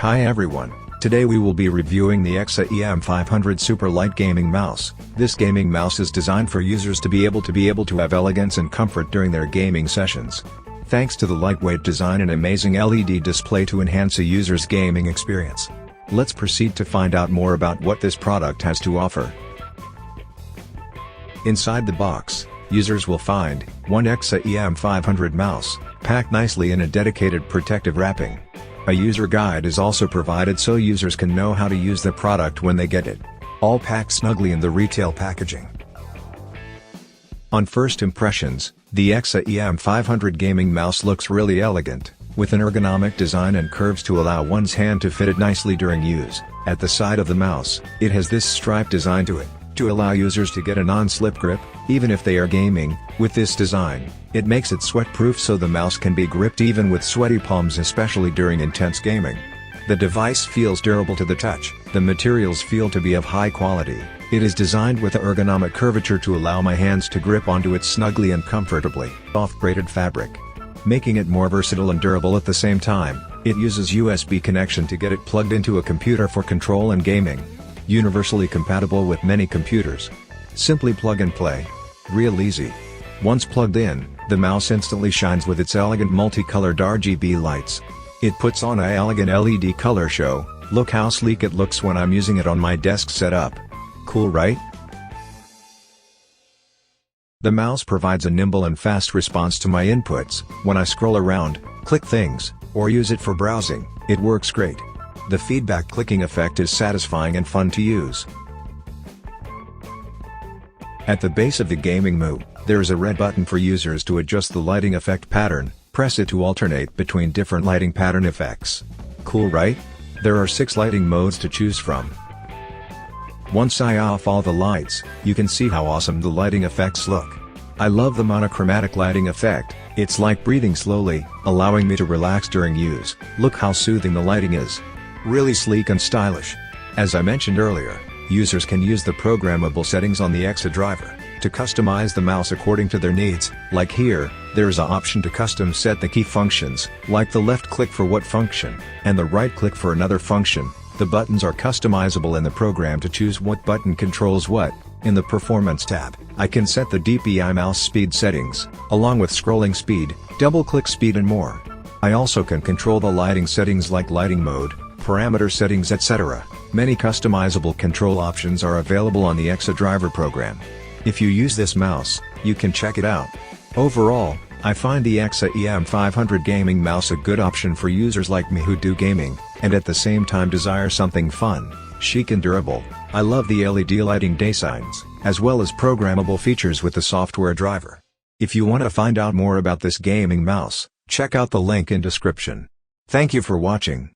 Hi everyone, today we will be reviewing the EKSA EM500 Super Light Gaming Mouse. This gaming mouse is designed for users to be able to have elegance and comfort during their gaming sessions. Thanks to the lightweight design and amazing LED display to enhance a user's gaming experience. Let's proceed to find out more about what this product has to offer. Inside the box, users will find one EKSA EM500 mouse, packed nicely in a dedicated protective wrapping. A user guide is also provided so users can know how to use the product when they get it. All packed snugly in the retail packaging. On first impressions, the EKSA EM500 gaming mouse looks really elegant, with an ergonomic design and curves to allow one's hand to fit it nicely during use. At the side of the mouse, it has this stripe design to it, to allow users to get a non-slip grip, even if they are gaming. With this design, it makes it sweat-proof so the mouse can be gripped even with sweaty palms, especially during intense gaming. The device feels durable to the touch. The materials feel to be of high quality. It is designed with an ergonomic curvature to allow my hands to grip onto it snugly and comfortably. Soft-braided fabric, making it more versatile and durable at the same time. It uses USB connection to get it plugged into a computer for control and gaming. Universally compatible with many computers. Simply plug and play. Real easy. Once plugged in, the mouse instantly shines with its elegant multicolored RGB lights. It puts on an elegant LED color show. Look how sleek it looks when I'm using it on my desk setup. Cool, right? The mouse provides a nimble and fast response to my inputs. When I scroll around, click things, or use it for browsing, it works great. The feedback clicking effect is satisfying and fun to use. At the base of the gaming mode, there is a red button for users to adjust the lighting effect pattern. Press it to alternate between different lighting pattern effects. Cool, right? There are 6 lighting modes to choose from. Once I off all the lights, you can see how awesome the lighting effects look. I love the monochromatic lighting effect. It's like breathing slowly, allowing me to relax during use. Look how soothing the lighting is. Really sleek and stylish. As I mentioned earlier, users can use the programmable settings on the EKSA driver to customize the mouse according to their needs. Like here, there is an option to custom set the key functions, like the left click for what function, and the right click for another function. The buttons are customizable in the program to choose what button controls what. In the Performance tab, I can set the DPI mouse speed settings, along with scrolling speed, double-click speed and more. I also can control the lighting settings like lighting mode, parameter settings, etc. Many customizable control options are available on the EKSA driver program. If you use this mouse, you can check it out. Overall, I find the EKSA EM500 gaming mouse a good option for users like me who do gaming, and at the same time desire something fun, chic and durable. I love the LED lighting designs, as well as programmable features with the software driver. If you want to find out more about this gaming mouse, check out the link in description. Thank you for watching.